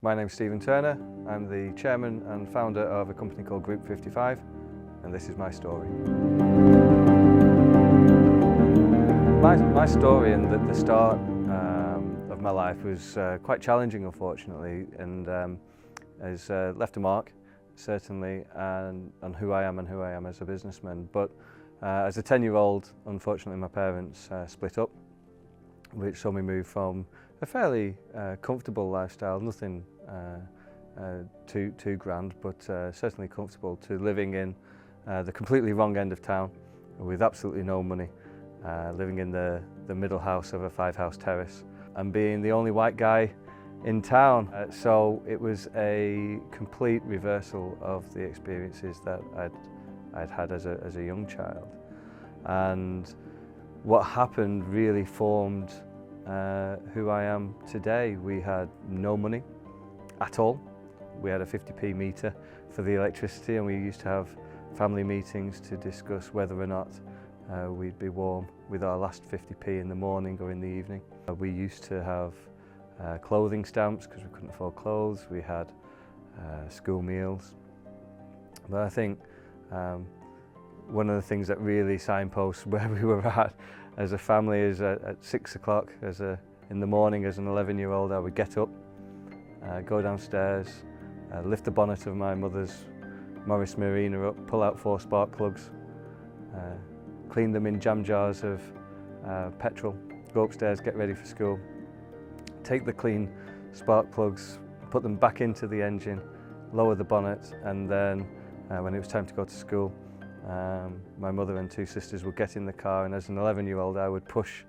My name's Stephen Turner. I'm the chairman and founder of a company called Group 55, and this is my story. My story and the start of my life was quite challenging, unfortunately, and has left a mark, certainly, on who I am and who I am as a businessman. But as a 10-year-old, unfortunately, my parents split up, which saw me move from a fairly comfortable lifestyle, nothing too grand, but certainly comfortable, to living in the completely wrong end of town with absolutely no money, living in the middle house of a 5-house terrace and being the only white guy in town. So it was a complete reversal of the experiences that I'd had as a young child. And what happened really formed who I am today. We had no money at all. We had a 50p meter for the electricity, and we used to have family meetings to discuss whether or not we'd be warm with our last 50p in the morning or in the evening. We used to have clothing stamps because we couldn't afford clothes. We had school meals. But I think one of the things that really signposts where we were at as a family is at 6 o'clock in the morning as an 11-year-old, I would get up, go downstairs, lift the bonnet of my mother's Morris Marina up, pull out 4 spark plugs, clean them in jam jars of petrol, go upstairs, get ready for school, take the clean spark plugs, put them back into the engine, lower the bonnet, and then when it was time to go to school, my mother and 2 sisters would get in the car, and as an 11-year-old I would push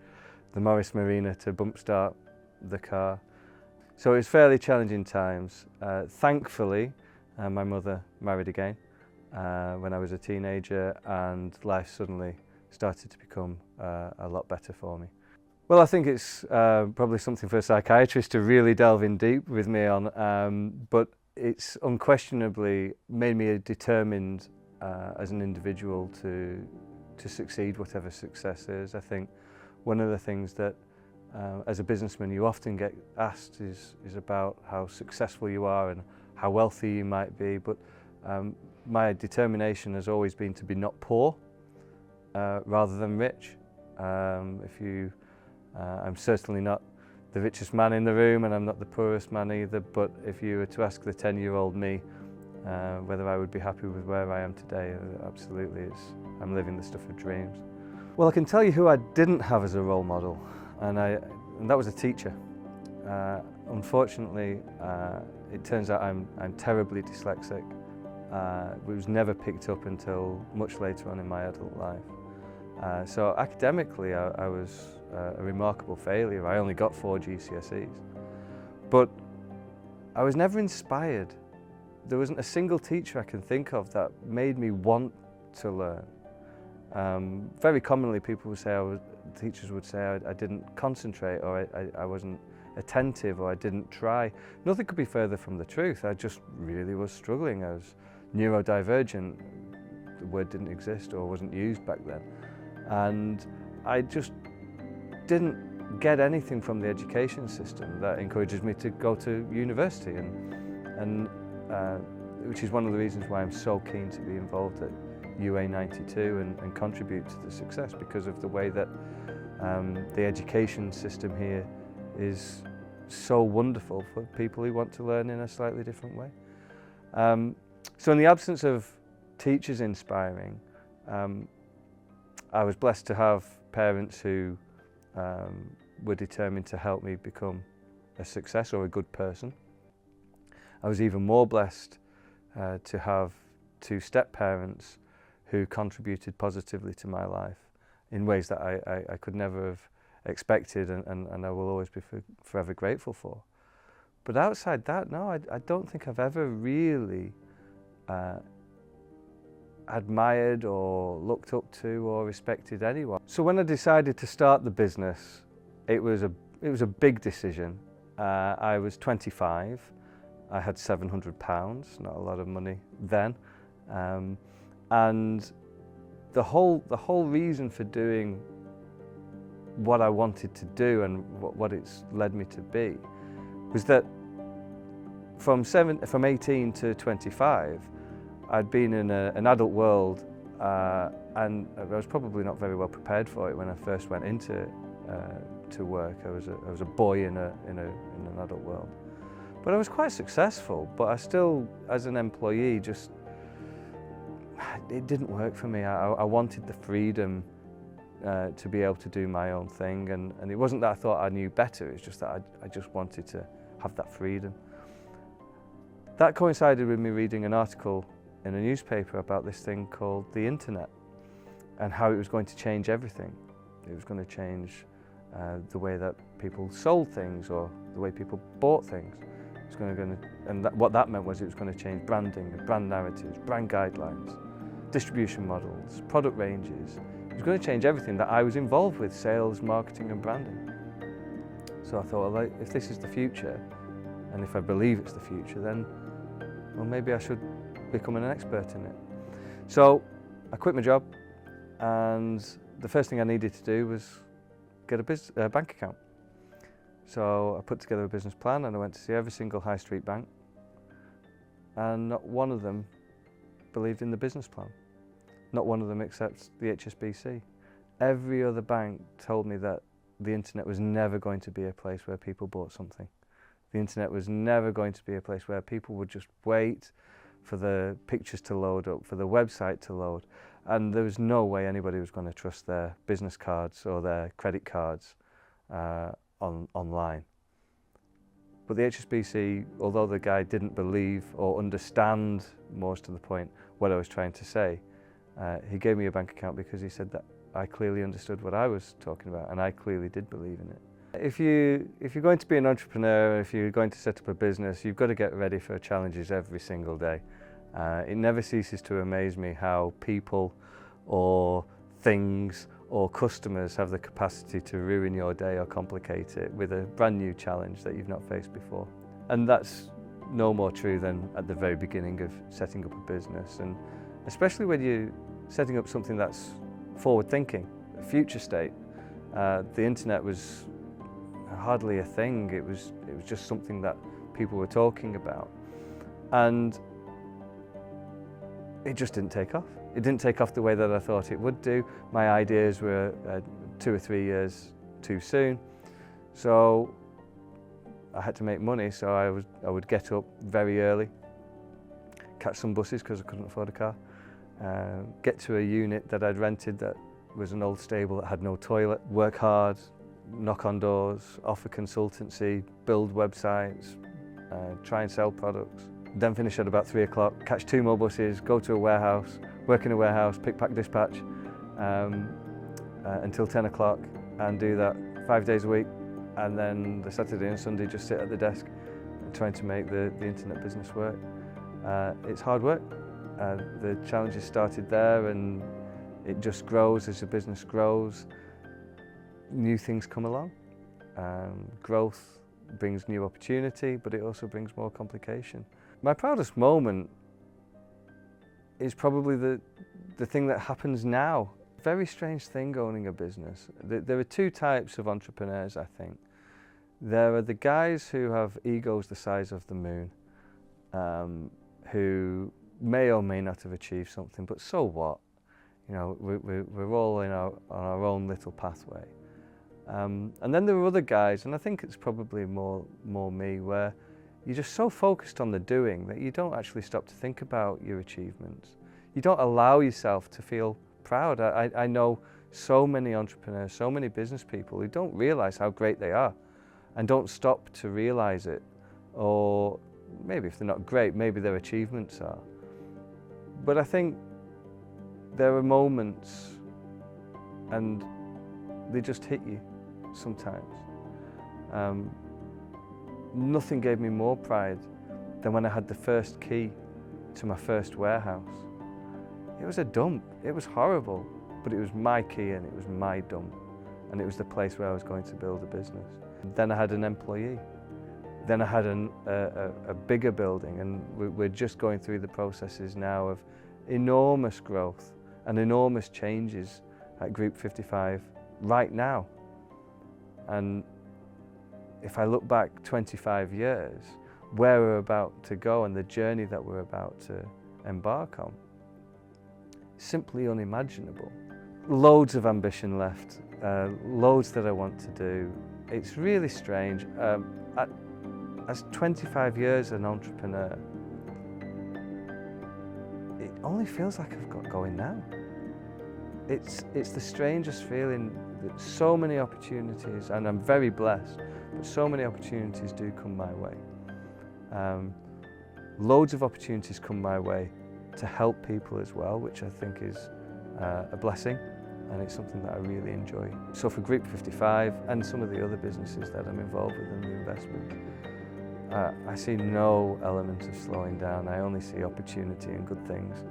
the Morris Marina to bump start the car. So it was fairly challenging times. Thankfully, my mother married again when I was a teenager, and life suddenly started to become a lot better for me. Well, I think it's probably something for a psychiatrist to really delve in deep with me on, but it's unquestionably made me determined as an individual to succeed, whatever success is. I think one of the things that as a businessman you often get asked is about how successful you are and how wealthy you might be, but my determination has always been to be not poor rather than rich. I'm certainly not the richest man in the room, and I'm not the poorest man either, but if you were to ask the 10-year-old me whether I would be happy with where I am today, absolutely, I'm living the stuff of dreams. Well, I can tell you who I didn't have as a role model, and that was a teacher. Unfortunately, it turns out I'm terribly dyslexic. It was never picked up until much later on in my adult life. So academically, I was a remarkable failure. I only got 4 GCSEs. But I was never inspired. There wasn't a single teacher I can think of that made me want to learn. Very commonly people would say, teachers would say I didn't concentrate, or I wasn't attentive, or I didn't try. Nothing could be further from the truth. I just really was struggling. I was neurodivergent. The word didn't exist or wasn't used back then. And I just didn't get anything from the education system that encourages me to go to university, and which is one of the reasons why I'm so keen to be involved at UA 92 and contribute to the success, because of the way that the education system here is so wonderful for people who want to learn in a slightly different way. So in the absence of teachers inspiring, I was blessed to have parents who were determined to help me become a success or a good person. I was even more blessed to have 2 step-parents who contributed positively to my life in ways that I could never have expected, and I will always be forever grateful for. But outside that, no, I don't think I've ever really admired or looked up to or respected anyone. So when I decided to start the business, it was a big decision. I was 25. I had £700, not a lot of money then, and the whole reason for doing what I wanted to do and what it's led me to be was that From 18 to 25, I'd been in an adult world, and I was probably not very well prepared for it when I first went into to work. I was a boy in an adult world, but I was quite successful. But I still, as an employee, it didn't work for me. I wanted the freedom to be able to do my own thing, and it wasn't that I thought I knew better. It's just that I just wanted to have that freedom. That coincided with me reading an article in a newspaper about this thing called the internet and how it was going to change everything. It was going to change the way that people sold things or the way people bought things. What that meant was it was going to change branding, brand narratives, brand guidelines, distribution models, product ranges. It was going to change everything that I was involved with, sales, marketing and branding. So I thought, well, if this is the future, and if I believe it's the future, then well, maybe I should become an expert in it. So I quit my job, and the first thing I needed to do was get a bank account. So I put together a business plan and I went to see every single high street bank, and not one of them believed in the business plan. Not one of them except the HSBC. Every other bank told me that the internet was never going to be a place where people bought something. The internet was never going to be a place where people would just wait for the pictures to load up, for the website to load, and there was no way anybody was going to trust their business cards or their credit cards online. But the HSBC, although the guy didn't believe or understand, most of the point, what I was trying to say, he gave me a bank account because he said that I clearly understood what I was talking about, and I clearly did believe in it. If you're going to be an entrepreneur, if you're going to set up a business, you've got to get ready for challenges every single day. It never ceases to amaze me how people or things or customers have the capacity to ruin your day or complicate it with a brand new challenge that you've not faced before. And that's no more true than at the very beginning of setting up a business, and especially when you're setting up something that's forward thinking, a future state. The internet was hardly a thing. It was just something that people were talking about, and it just didn't take off. It didn't take off the way that I thought it would do. My ideas were 2 or 3 years too soon, so I had to make money. So I would get up very early, catch some buses because I couldn't afford a car, get to a unit that I'd rented that was an old stable that had no toilet, work hard, knock on doors, offer consultancy, build websites, try and sell products. Then finish at about 3 o'clock, catch 2 more buses, go to a warehouse, work in a warehouse, pick, pack, dispatch until 10 o'clock, and do that 5 days a week. And then the Saturday and Sunday just sit at the desk trying to make the internet business work. It's hard work. The challenges started there, and it just grows as the business grows. New things come along. Growth brings new opportunity, but it also brings more complication. My proudest moment is probably the thing that happens now. Very strange thing owning a business. There are 2 types of entrepreneurs, I think. There are the guys who have egos the size of the moon, who may or may not have achieved something, but so what? You know, we're all on our own little pathway. And then there are other guys, and I think it's probably more me, where you're just so focused on the doing that you don't actually stop to think about your achievements. You don't allow yourself to feel proud. I know so many entrepreneurs, so many business people who don't realize how great they are and don't stop to realize it. Or maybe if they're not great, maybe their achievements are. But I think there are moments, and they just hit you sometimes. Nothing gave me more pride than when I had the first key to my first warehouse. It was a dump. It was horrible, but it was my key and it was my dump, and it was the place where I was going to build a business. Then I had an employee. Then I had a bigger building, and we're just going through the processes now of enormous growth and enormous changes at Group 55 right now. And if I look back 25 years, where we're about to go and the journey that we're about to embark on. Simply unimaginable. Loads of ambition left, loads that I want to do. It's really strange. As 25 years an entrepreneur, it only feels like I've got going now. It's the strangest feeling that so many opportunities, and I'm very blessed, but so many opportunities do come my way. Loads of opportunities come my way to help people as well, which I think is a blessing, and it's something that I really enjoy. So for Group 55 and some of the other businesses that I'm involved with in the investment, I see no element of slowing down. I only see opportunity and good things,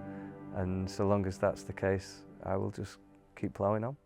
and so long as that's the case, I will just keep ploughing on.